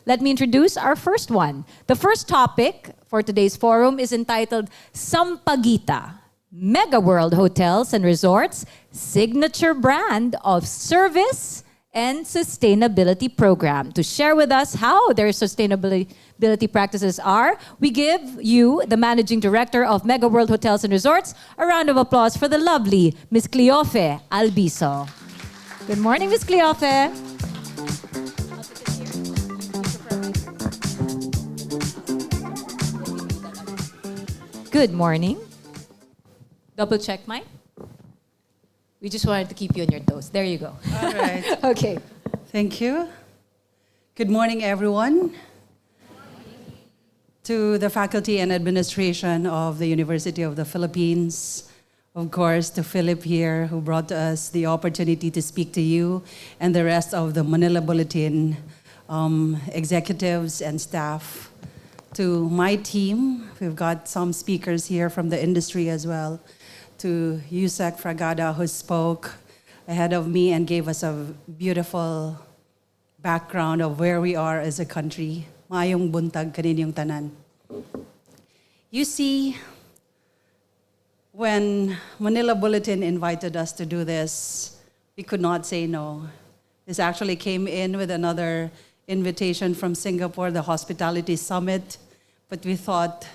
Let me introduce our first one. The first topic for today's forum is entitled Sampaguita, Megaworld Hotels and Resorts, signature brand of service and sustainability program. To share with us how their sustainability practices are, we give you, the Managing Director of Megaworld Hotels and Resorts, a round of applause for the lovely Ms. Cleofe Albiso. Good morning, Ms. Cleofe. Good morning. Double check mine. We just wanted to keep you on your toes. There you go. All right. Okay. Thank you. Good morning, everyone. To the faculty and administration of the University of the Philippines, of course, to Philip here, who brought us the opportunity to speak to you, and the rest of the Manila Bulletin executives and staff. To my team, we've got some speakers here from the industry as well. To Yusek Fragada, who spoke ahead of me and gave us a beautiful background of where we are as a country. Maayong buntag kaninyong tanan. You see, when Manila Bulletin invited us to do this, we could not say no. This actually came in with another invitation from Singapore, the Hospitality Summit, but we thought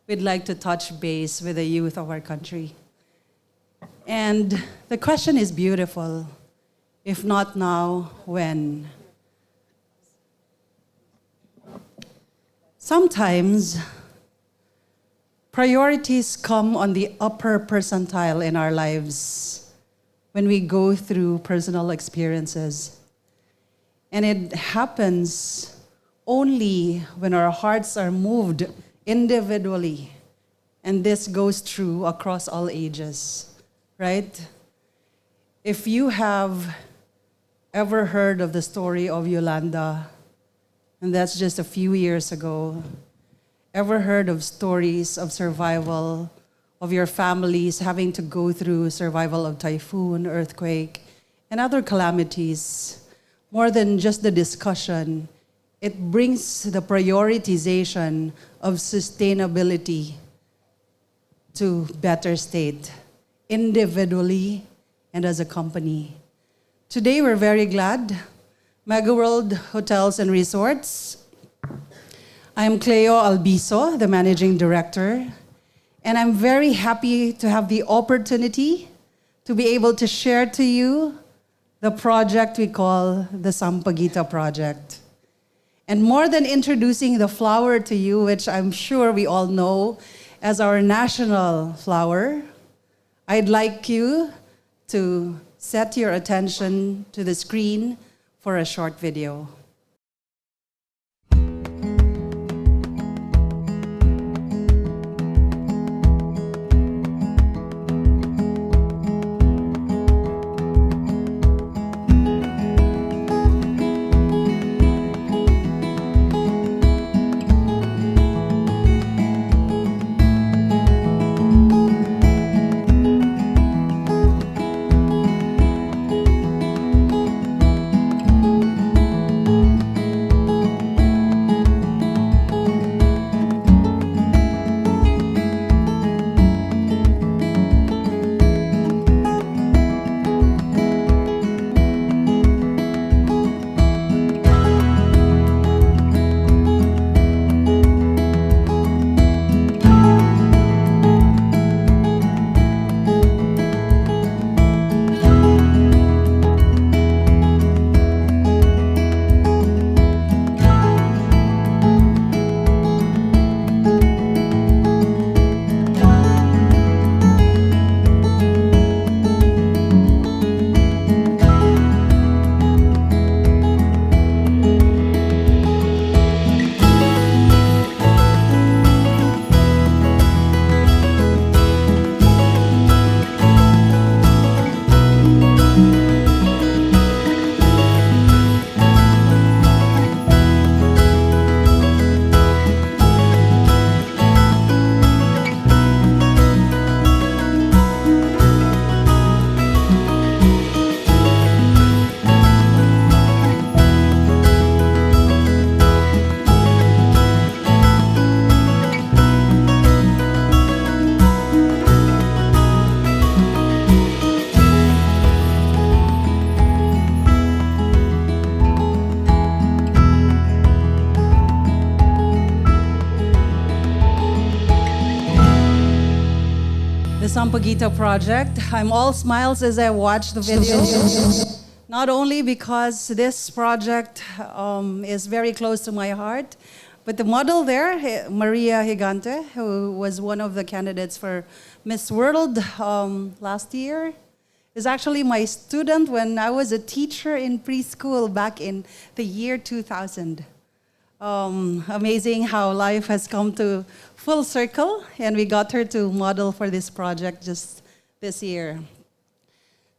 we'd like to touch base with the youth of our country. And the question is beautiful. If not now, when? Sometimes, priorities come on the upper percentile in our lives when we go through personal experiences. And it happens only when our hearts are moved individually. And this goes true across all ages, right? If you have ever heard of the story of Yolanda, and that's just a few years ago, ever heard of stories of survival, of your families having to go through survival of typhoon, earthquake, and other calamities, more than just the discussion, it brings the prioritization of sustainability to better state, individually and as a company. Today, we're very glad. Megaworld Hotels and Resorts. I'm Cleofe Albiso, the Managing Director, and I'm very happy to have the opportunity to be able to share to you the project we call the Sampaguita Project. And more than introducing the flower to you, which I'm sure we all know as our national flower, I'd like you to set your attention to the screen for a short video. Sampaguita project. I'm all smiles as I watch the video. Not only because this project is very close to my heart, but the model there, Maria Gigante, who was one of the candidates for Miss World last year, is actually my student when I was a teacher in preschool back in the year 2000. Amazing how life has come to full circle, and we got her to model for this project just this year.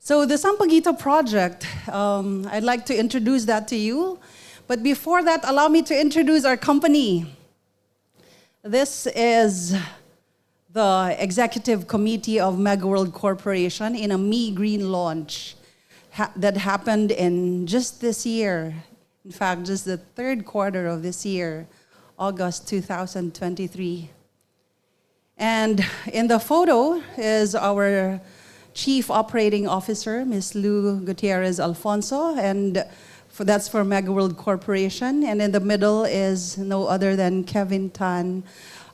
So the Sampaguita project, I'd like to introduce that to you. But before that, allow me to introduce our company. This is the executive committee of Megaworld Corporation in a Me Green launch that happened in just this year. In fact, just the third quarter of this year, August 2023. And in the photo is our Chief Operating Officer, Ms. Lou Gutierrez Alfonso, and that's for Megaworld Corporation. And in the middle is no other than Kevin Tan,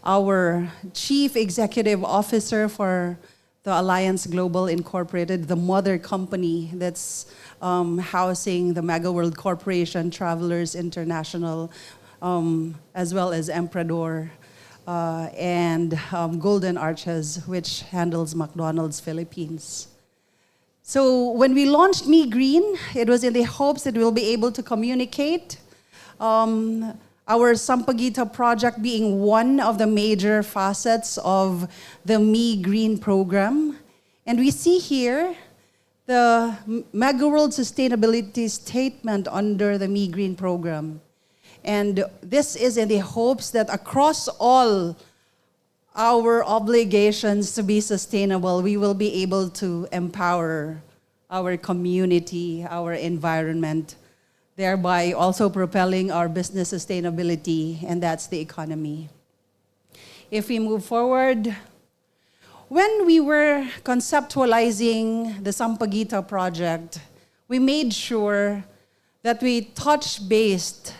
our Chief Executive Officer for the Alliance Global Incorporated, the mother company that's housing the Megaworld Corporation, Travelers International, as well as Emperador, and Golden Arches, which handles McDonald's Philippines. So when we launched Me Green, it was in the hopes that we'll be able to communicate our Sampaguita project being one of the major facets of the Me Green program. And we see here the Megaworld Sustainability Statement under the Me Green program. And this is in the hopes that across all our obligations to be sustainable, we will be able to empower our community, our environment, thereby also propelling our business sustainability, and that's the economy. If we move forward, when we were conceptualizing the Sampaguita project, we made sure that we touch based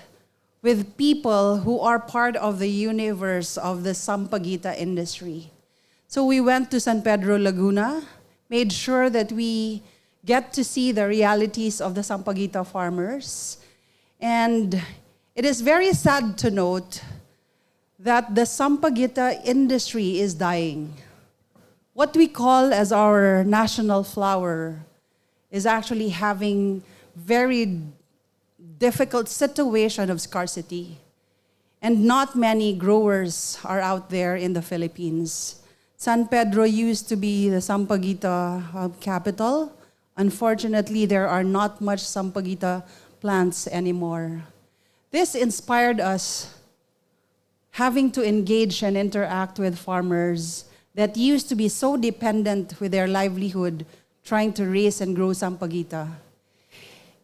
with people who are part of the universe of the Sampaguita industry. So we went to San Pedro Laguna, made sure that we get to see the realities of the Sampaguita farmers. And it is very sad to note that the Sampaguita industry is dying. What we call as our national flower is actually having very difficult situation of scarcity. And not many growers are out there in the Philippines. San Pedro used to be the Sampaguita capital. Unfortunately, there are not much Sampaguita plants anymore. This inspired us having to engage and interact with farmers that used to be so dependent with their livelihood trying to raise and grow Sampaguita.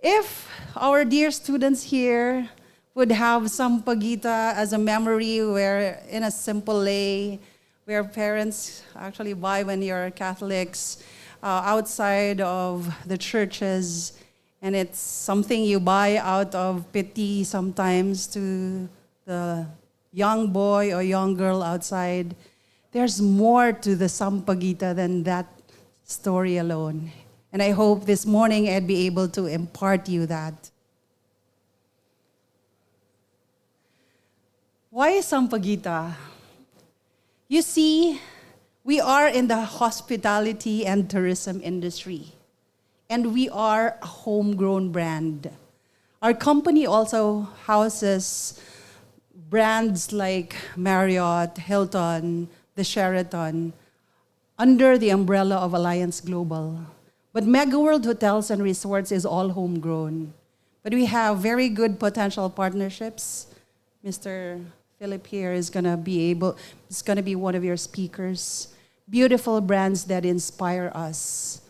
If our dear students here would have Sampaguita as a memory where in a simple lay, where parents actually buy when you're Catholics, outside of the churches, and it's something you buy out of pity sometimes to the young boy or young girl outside. There's more to the Sampaguita than that story alone. And I hope this morning I'd be able to impart you that. Why Sampaguita? You see, we are in the hospitality and tourism industry, and we are a homegrown brand. Our company also houses brands like Marriott, Hilton, the Sheraton, under the umbrella of Alliance Global. But Megaworld Hotels and Resorts is all homegrown. But we have very good potential partnerships. Mr. Philip here is going to be one of your speakers. Beautiful brands that inspire us.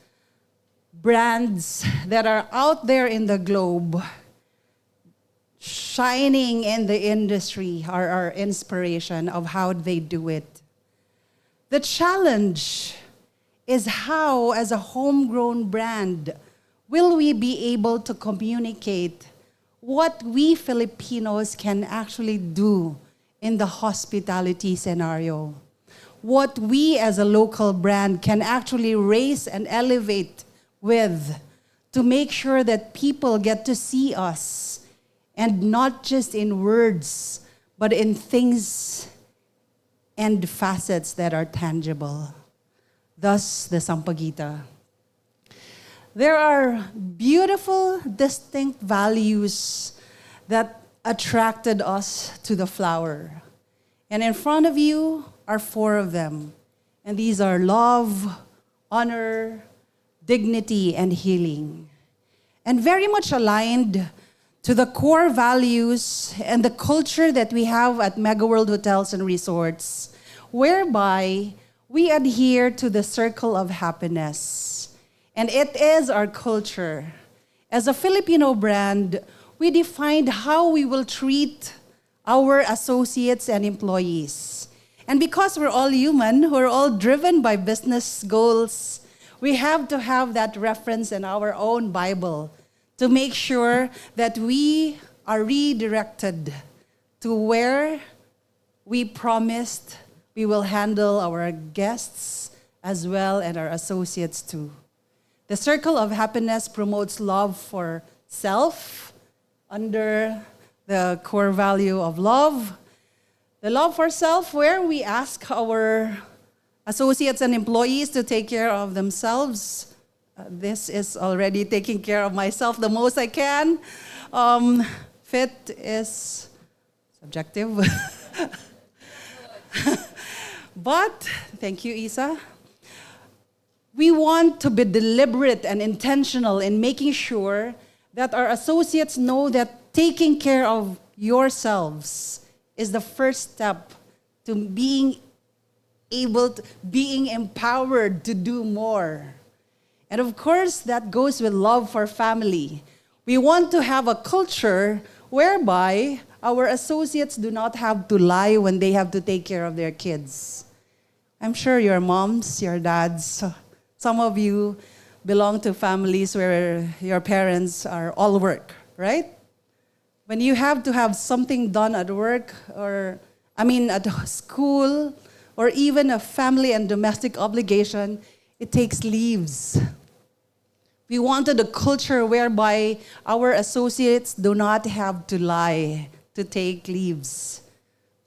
Brands that are out there in the globe, shining in the industry, are our inspiration of how they do it. The challenge is how, as a homegrown brand, will we be able to communicate what we Filipinos can actually do in the hospitality scenario? what we as a local brand can actually raise and elevate with to make sure that people get to see us, and not just in words, but in things and facets that are tangible. Thus, the Sampaguita. There are beautiful, distinct values that attracted us to the flower. And in front of you are 4 of them. And these are love, honor, dignity, and healing. And very much aligned to the core values and the culture that we have at Megaworld Hotels and Resorts, whereby we adhere to the circle of happiness. And it is our culture. As a Filipino brand, we defined how we will treat our associates and employees. And because we're all human, we're all driven by business goals, we have to have that reference in our own Bible to make sure that we are redirected to where we promised we will handle our guests as well and our associates too. The circle of happiness promotes love for self under the core value of love. The love for self, where we ask our associates and employees to take care of themselves. This is already taking care of myself the most I can. Fit is subjective. But, thank you, Isa. We want to be deliberate and intentional in making sure that our associates know that taking care of yourselves is the first step to being empowered to do more. And of course, that goes with love for family. We want to have a culture whereby our associates do not have to lie when they have to take care of their kids. I'm sure your moms, your dads, some of you belong to families where your parents are all work, right? When you have to have something done at work at school, or even a family and domestic obligation, it takes leaves. We wanted a culture whereby our associates do not have to lie to take leaves,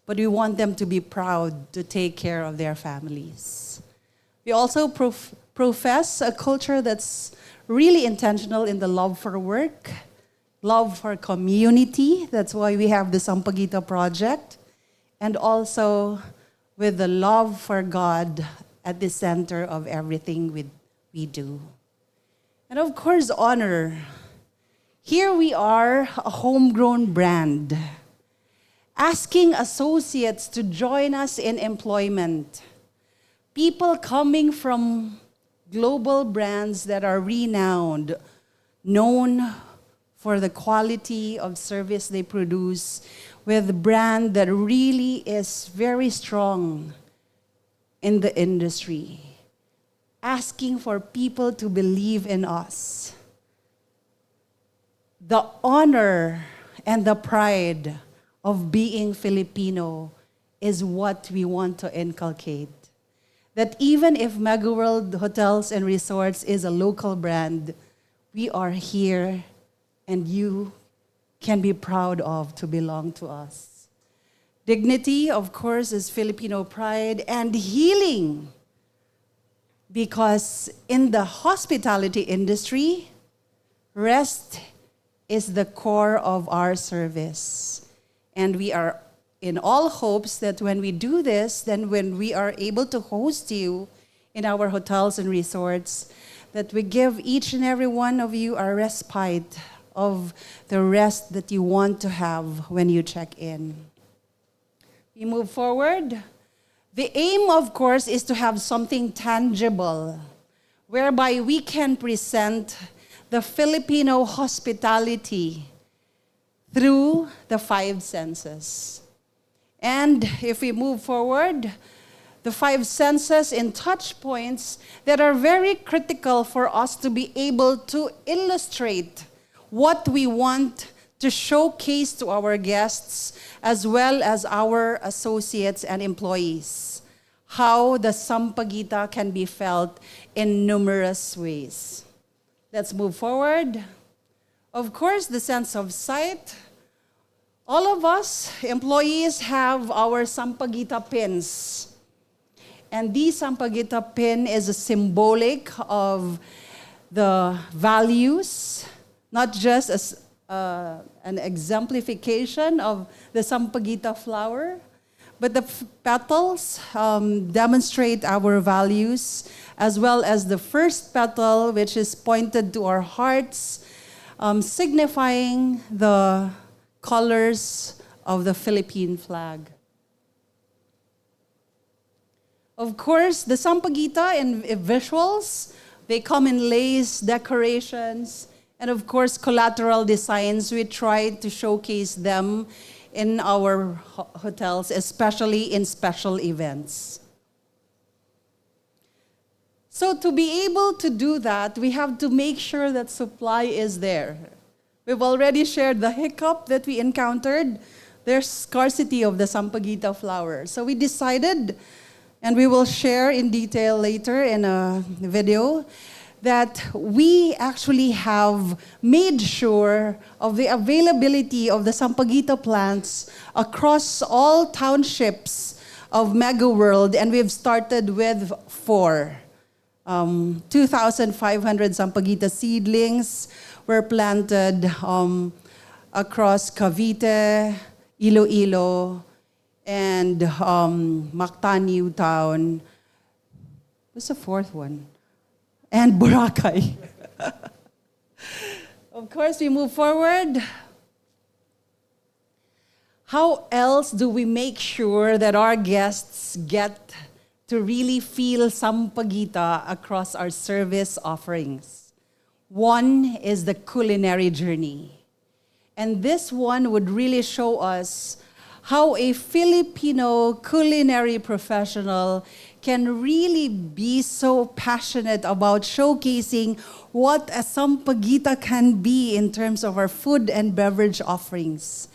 but we want them to be proud to take care of their families. We also profess a culture that's really intentional in the love for work, love for community. That's why we have the Sampaguita project, and also with the love for God at the center of everything we do. And of course, honor. Here we are, a homegrown brand, asking associates to join us in employment. People coming from global brands that are renowned, known for the quality of service they produce, with a brand that really is very strong in the industry, asking for people to believe in us. The honor and the pride of being Filipino is what we want to inculcate. That even if Megaworld Hotels and Resorts is a local brand, we are here and you can be proud of to belong to us. Dignity, of course, is Filipino pride, and healing. Because in the hospitality industry, rest is the core of our service. And we are in all hopes that when we do this, then when we are able to host you in our hotels and resorts, that we give each and every one of you a respite of the rest that you want to have when you check in. We move forward. The aim, of course, is to have something tangible, whereby we can present the Filipino hospitality through the 5 senses. And if we move forward, the 5 senses in touch points that are very critical for us to be able to illustrate what we want to showcase to our guests as well as our associates and employees. how the Sampaguita can be felt in numerous ways. Let's move forward. Of course, the sense of sight. All of us employees have our Sampaguita pins. And the Sampaguita pin is a symbolic of the values, not just as an exemplification of the Sampaguita flower, but the petals demonstrate our values, as well as the first petal, which is pointed to our hearts, signifying the colors of the Philippine flag. Of course, the Sampaguita in visuals, they come in lace, decorations, and of course, collateral designs. We try to showcase them in our hotels, especially in special events. So to be able to do that, we have to make sure that supply is there. We've already shared the hiccup that we encountered. There's scarcity of the Sampaguita flower. So we decided, and we will share in detail later in a video, that we actually have made sure of the availability of the Sampaguita plants across all townships of Megaworld, and we've started with 4. 2,500 Sampaguita seedlings were planted across Cavite, Iloilo, and Mactan New Town. What's the 4th one? And Boracay. Of course, we move forward. How else do we make sure that our guests get to really feel Sampaguita across our service offerings? One is the culinary journey. And this one would really show us how a Filipino culinary professional can really be so passionate about showcasing what a Sampaguita can be in terms of our food and beverage offerings.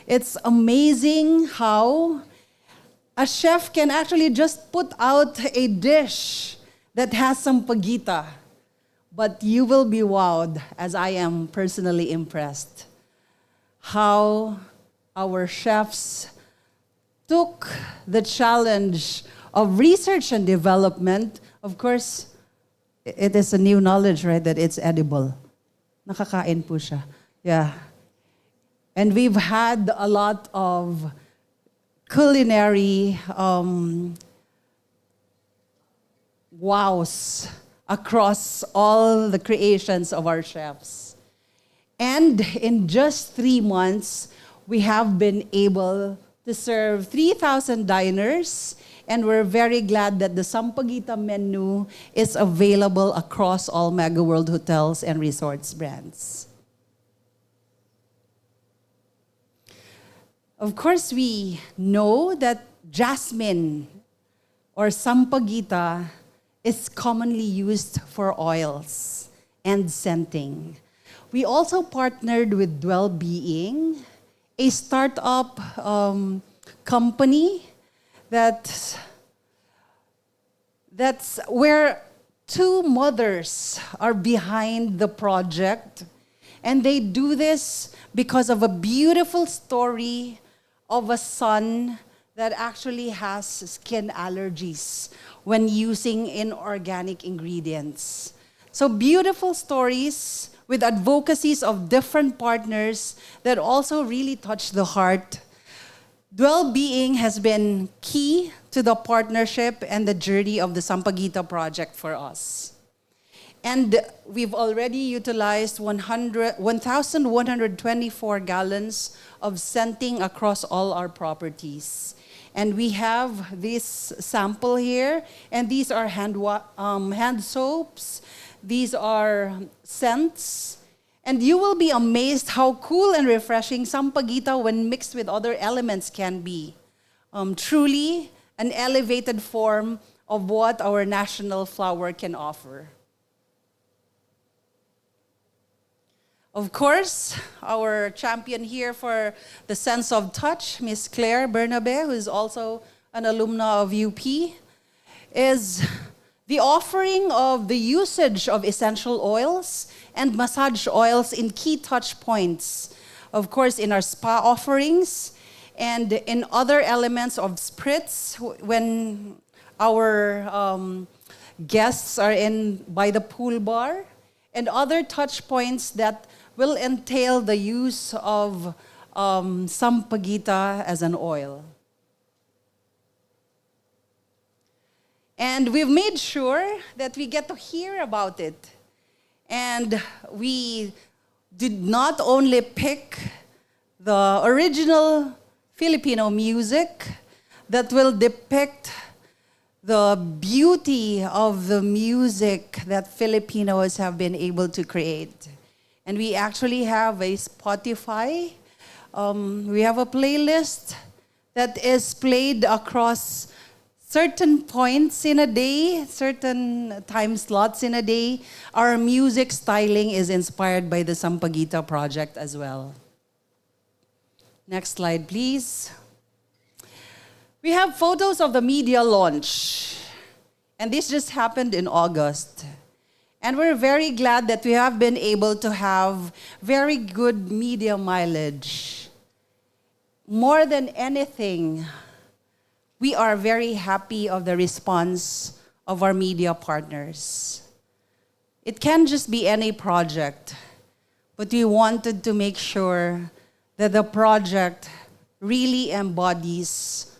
It's amazing how a chef can actually just put out a dish that has Sampaguita, but you will be wowed, as I am personally impressed, how our chefs took the challenge of research and development. Of course, it is a new knowledge, right, that it's edible. Nakakain po siya. Yeah. And we've had a lot of culinary wows across all the creations of our chefs. And in just 3 months, we have been able to serve 3,000 diners, and we're very glad that the Sampaguita menu is available across all Megaworld Hotels and Resorts brands. Of course, we know that jasmine or Sampaguita is commonly used for oils and scenting. We also partnered with Well-Being, a startup company that's where 2 mothers are behind the project, and they do this because of a beautiful story of a son that actually has skin allergies when using inorganic ingredients. So beautiful stories with advocacies of different partners that also really touch the heart. Well-Being has been key to the partnership and the journey of the Sampaguita project for us. And we've already utilized 1,124 gallons of scenting across all our properties. And we have this sample here, and these are hand soaps. These are scents. And you will be amazed how cool and refreshing Sampaguita when mixed with other elements can be. Truly an elevated form of what our national flower can offer. Of course, our champion here for the sense of touch, Miss Claire Bernabe, who is also an alumna of UP. is the offering of the usage of essential oils and massage oils in key touch points. Of course, in our spa offerings and in other elements of spritz when our guests are in by the pool bar, and other touch points that will entail the use of Sampaguita as an oil. And we've made sure that we get to hear about it. And we did not only pick the original Filipino music that will depict the beauty of the music that Filipinos have been able to create. And we actually have a Spotify. We have a playlist that is played across certain points in a day, certain time slots in a day. Our music styling is inspired by the Sampaguita project as well. Next slide, please. We have photos of the media launch, and this just happened in August. And we're very glad that we have been able to have very good media mileage. More than anything, we are very happy of the response of our media partners. It can just be any project, but we wanted to make sure that the project really embodies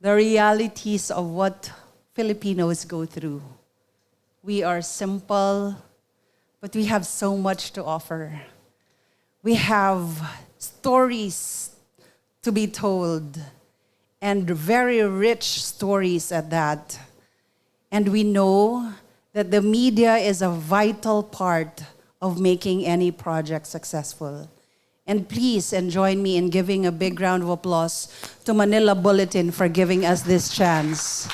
the realities of what Filipinos go through. We are simple, but we have so much to offer. We have stories to be told, and very rich stories at that. And we know that the media is a vital part of making any project successful. And please join me in giving a big round of applause to Manila Bulletin for giving us this chance.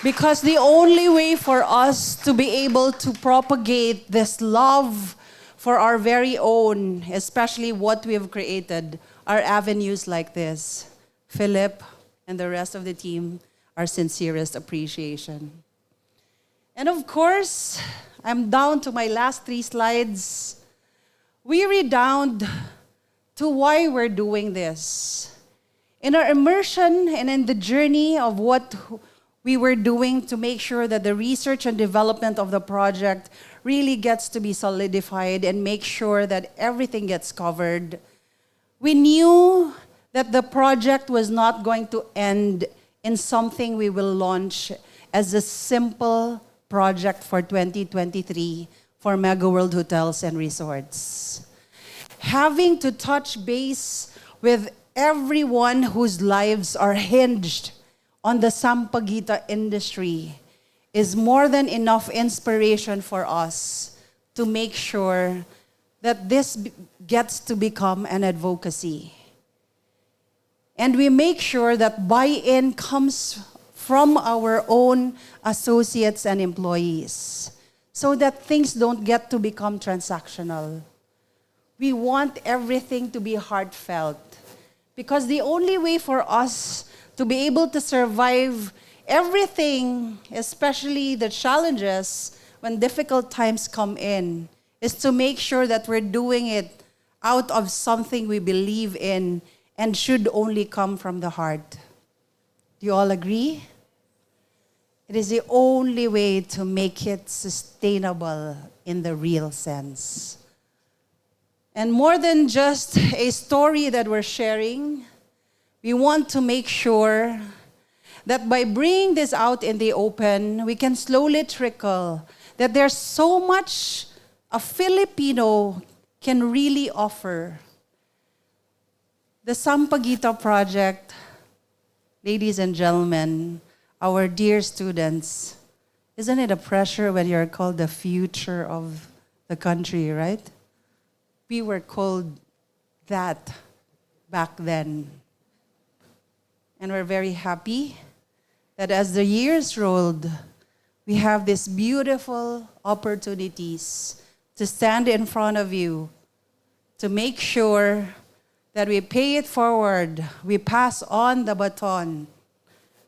Because the only way for us to be able to propagate this love for our very own, especially what we have created, are avenues like this. Philip and the rest of the team, our sincerest appreciation. And of course, I'm down to my last 3 slides. We redound to why we're doing this. In our immersion and in the journey of what we were doing to make sure that the research and development of the project really gets to be solidified and make sure that everything gets covered, we knew that the project was not going to end in something we will launch as a simple project for 2023 for Megaworld Hotels and Resorts. Having to touch base with everyone whose lives are hinged on the Sampaguita industry is more than enough inspiration for us to make sure that this gets to become an advocacy. And we make sure that buy-in comes from our own associates and employees so that things don't get to become transactional. We want everything to be heartfelt because the only way for us to be able to survive everything, especially the challenges when difficult times come in, is to make sure that we're doing it out of something we believe in and should only come from the heart. Do you all agree? It is the only way to make it sustainable in the real sense. And more than just a story that we're sharing, we want to make sure that by bringing this out in the open, we can slowly trickle that there's so much a Filipino can really offer. The Sampaguita project, ladies and gentlemen, our dear students, isn't it a pressure when you're called the future of the country, right? We were called that back then. And we're very happy that as the years rolled, we have these beautiful opportunities to stand in front of you, to make sure that we pay it forward, we pass on the baton.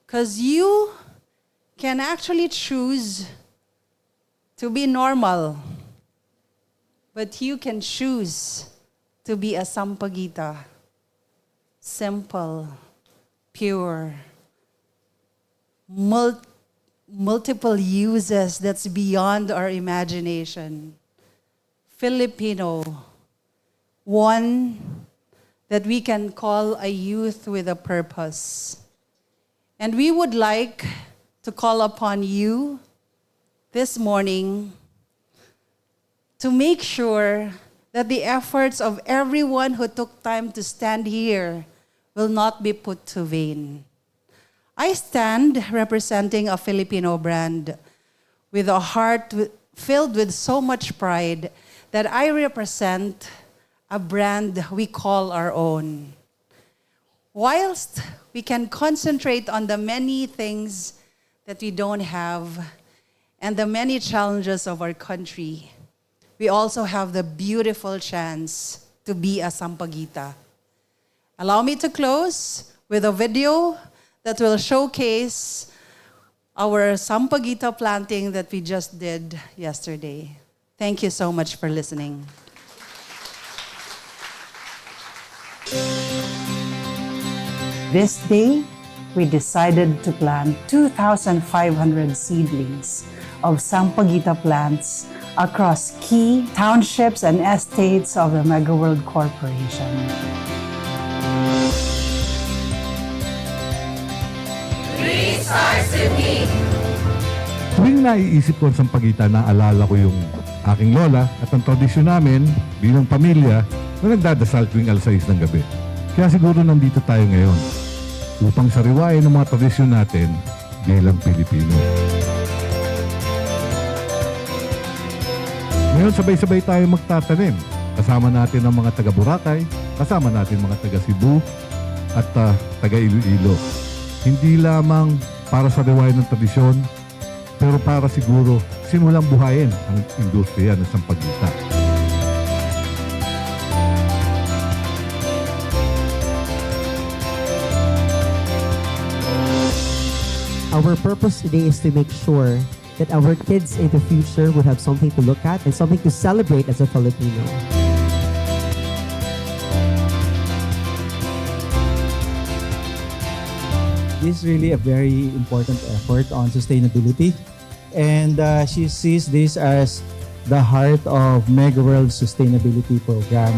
Because you can actually choose to be normal, but you can choose to be a Sampaguita. Simple, pure, multiple uses that's beyond our imagination. Filipino, one that we can call a youth with a purpose. And we would like to call upon you this morning to make sure that the efforts of everyone who took time to stand here will not be put to vain. I stand representing a Filipino brand with a heart filled with so much pride that I represent a brand we call our own. Whilst we can concentrate on the many things that we don't have and the many challenges of our country, we also have the beautiful chance to be a Sampaguita. Allow me to close with a video that will showcase our Sampaguita planting that we just did yesterday. Thank you so much for listening. This day, we decided to plant 2,500 seedlings of Sampaguita plants across key townships and estates of the Megaworld Corporation. Tuwing naiisip ko ang Sampaguita, naalala ko yung aking lola at ang tradisyon namin bilang pamilya na nagdadasal tuwing alas 6 ng gabi. Kaya siguro nandito tayo ngayon upang sariwain ang mga tradisyon natin bilang Pilipino. Ngayon sabay-sabay tayo magtatanim. Kasama natin ang mga taga-Boracay, kasama natin mga taga-Cebu at taga-Iloilo. Hindi lamang para sariwain ng tradisyon, pero para siguro simulang buhayin ang industriya ng Sampaguita. Our purpose today is to make sure that our kids in the future will have something to look at and something to celebrate as a Filipino. This is really a very important effort on sustainability, and she sees this as the heart of Megaworld Sustainability Program.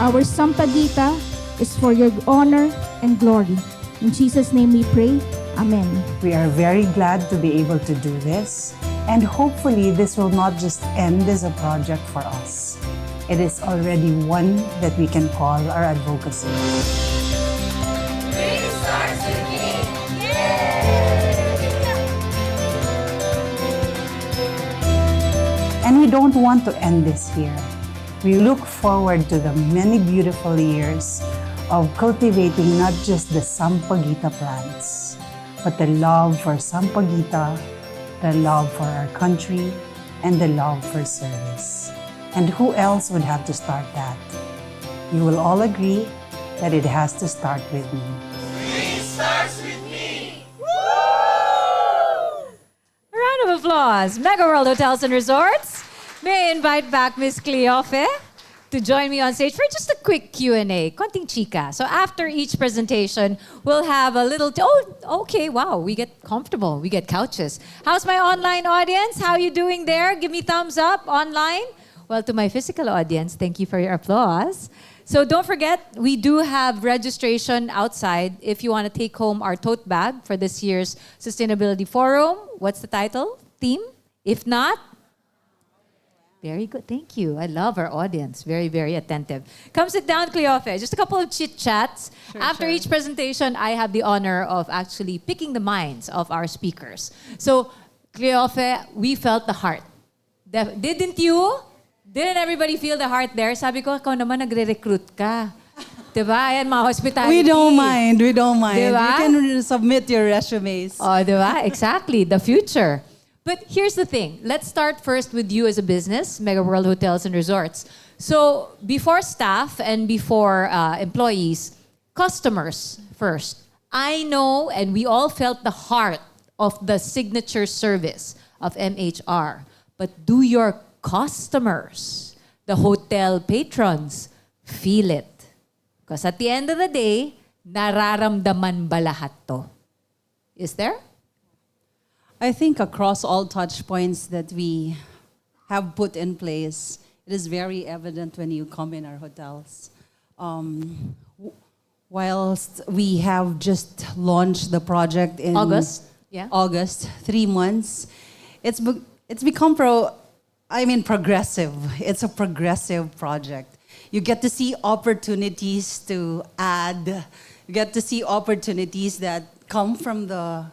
Our Sampaguita is for your honor and glory. In Jesus' name we pray. Amen. We are very glad to be able to do this, and hopefully this will not just end as a project for us. It is already one that we can call our advocacy. And we don't want to end this here. We look forward to the many beautiful years of cultivating not just the Sampaguita plants, but the love for Sampaguita, the love for our country, and the love for service. And who else would have to start that? You will all agree that it has to start with me. It starts with me! Woo! A round of applause. Megaworld Hotels and Resorts. May I invite back Miss Cleofe to join me on stage for just a quick Q&A. Konting chika. So after each presentation, we'll have a little... okay, wow. We get comfortable. We get couches. How's my online audience? How you doing there? Give me thumbs up online. Well, to my physical audience, thank you for your applause. So don't forget, we do have registration outside if you want to take home our tote bag for this year's Sustainability Forum. What's the title? Theme? If not, very good. Thank you. I love our audience. Very, very attentive. Come sit down, Cleofe. Just a couple of chit-chats. After each presentation, I have the honor of actually picking the minds of our speakers. So, Cleofe, we felt the heart. Didn't you? Didn't everybody feel the heart there? Sabi ko, ikaw naman nagre-recruit ka. Diba? Ayan, mga hospitality. We don't mind. We don't mind. Diba? You can submit your resumes. Oh, diba? Exactly. The future. But here's the thing. Let's start first with you as a business, Megaworld Hotels and Resorts. So before staff and before employees, customers first. I know, and we all felt the heart of the signature service of MHR. But do your customers, the hotel patrons, feel it? Because at the end of the day, nararamdaman ba lahat to? Is there? I think across all touch points that we have put in place, it is very evident when you come in our hotels. Whilst we have just launched the project in August, 3 months, it's become progressive. It's a progressive project. You get to see opportunities to add. You get to see opportunities that come from the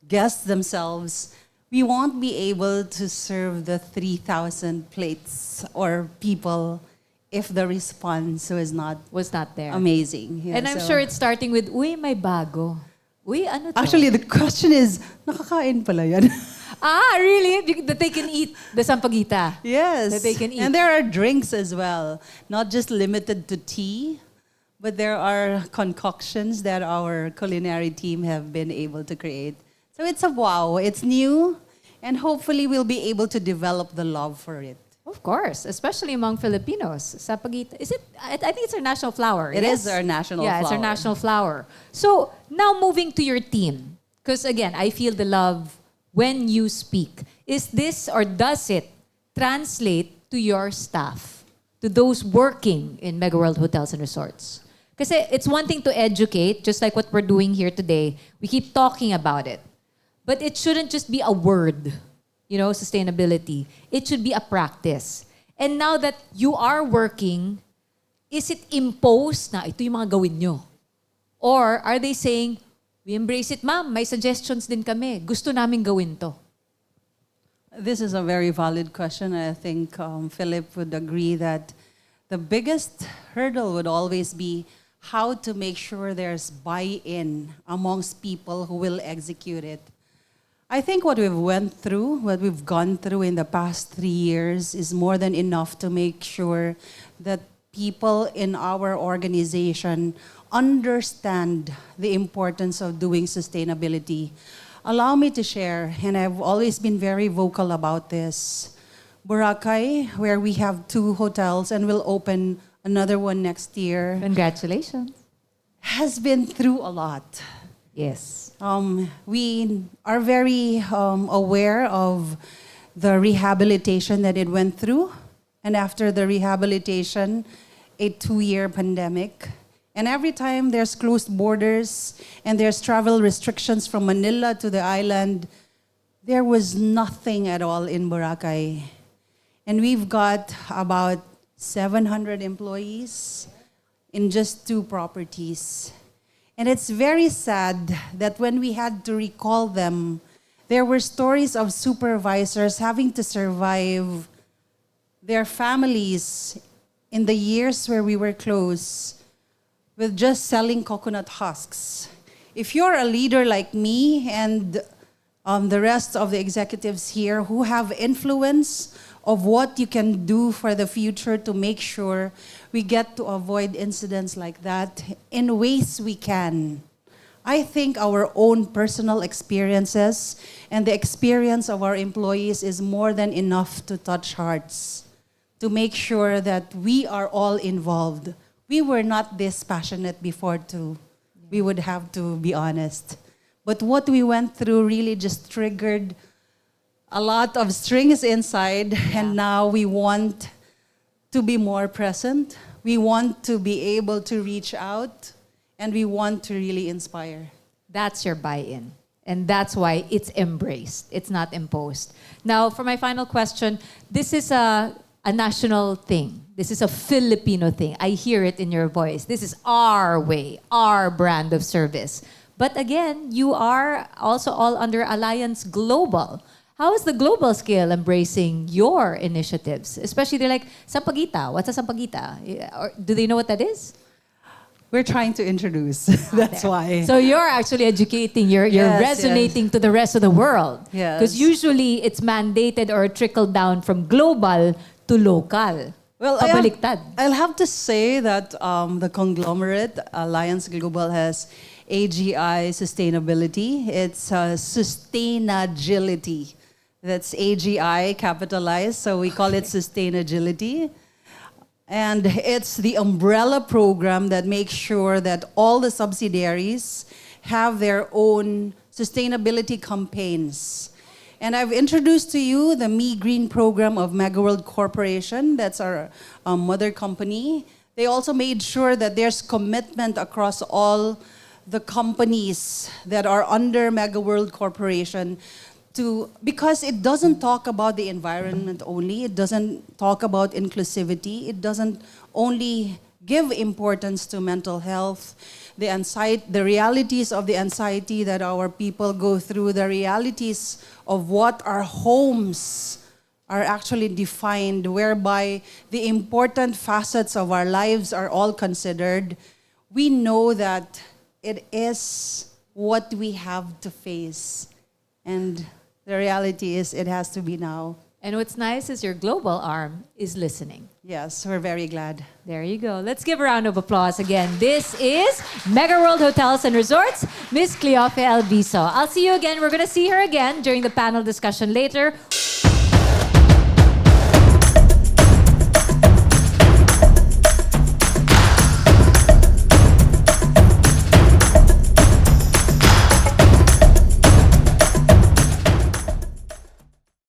guests themselves. We won't be able to serve the 3,000 plates or people if the response was not there. amazing. Yeah, And I'm so- sure it's starting with, uy, may bago. Uy, ano to? Actually, the question is, nakakain pala yan? Really? That they can eat the Sampaguita? Yes. That they can eat. And there are drinks as well, not just limited to tea, but there are concoctions that our culinary team have been able to create. So it's a wow. It's new, and hopefully we'll be able to develop the love for it. Of course, especially among Filipinos. Sampaguita. Is it? I think it's our national flower. It is our national Yeah, it's our flower. national flower. So now moving to your team, because again, I feel the love when you speak. Is this or does it translate to your staff, to those working in Megaworld Hotels and Resorts? Because it's one thing to educate, just like what we're doing here today. We keep talking about it. But it shouldn't just be a word, sustainability. It should be a practice. And now that you are working, is it imposed na ito yung mga gawin nyo? Or are they saying, we embrace it, ma'am, may suggestions din kami. Gusto namin gawin to. This is a very valid question. I think Philip would agree that the biggest hurdle would always be how to make sure there's buy-in amongst people who will execute it. I think what we've gone through in the past 3 years is more than enough to make sure that people in our organization understand the importance of doing sustainability. Allow me to share, and I've always been very vocal about this. Boracay, where we have 2 hotels and will open another one next year, Congratulations. has been through a lot. Yes. We are very aware of the rehabilitation that it went through. And after the rehabilitation, a 2-year pandemic. And every time there's closed borders and there's travel restrictions from Manila to the island, there was nothing at all in Boracay. And we've got about 700 employees in just 2 properties. And it's very sad that when we had to recall them, there were stories of supervisors having to survive their families in the years where we were closed with just selling coconut husks. If you're a leader like me and the rest of the executives here who have influence of what you can do for the future to make sure we get to avoid incidents like that in ways we can. I think our own personal experiences and the experience of our employees is more than enough to touch hearts, to make sure that we are all involved. We were not this passionate before too. We would have to be honest. But what we went through really just triggered a lot of strings inside, and now we want to be more present. We want to be able to reach out, and we want to really inspire. That's your buy-in. And that's why it's embraced. It's not imposed. Now, for my final question, this is a national thing. This is a Filipino thing. I hear it in your voice. This is our way, our brand of service. But again, you are also all under Alliance Global. How is the global scale embracing your initiatives? Especially they're like, Sampaguita, what's a Sampaguita? Or do they know what that is? We're trying to introduce. That's why. So you're actually educating, you're Yes, resonating to the rest of the world. Yes. Because usually it's mandated or trickled down from global to local. Well, Pabaliktad. I'll have to say that the conglomerate, Alliance Global, has AGI sustainability. It's sustainagility. That's AGI capitalized, so we call it sustainagility. And it's the umbrella program that makes sure that all the subsidiaries have their own sustainability campaigns. And I've introduced to you the Me Green program of Megaworld Corporation. That's our mother company. They also made sure that there's commitment across all the companies that are under Megaworld Corporation because it doesn't talk about the environment only. It doesn't talk about inclusivity. It doesn't only give importance to mental health, the realities of the anxiety that our people go through, the realities of what our homes are actually defined, whereby the important facets of our lives are all considered. We know that it is what we have to face. And the reality is it has to be now. And what's nice is your global arm is listening. Yes, we're very glad. There you go. Let's give a round of applause again. This is Megaworld Hotels and Resorts, Miss Cleofe Albiso. I'll see you again. We're going to see her again during the panel discussion later.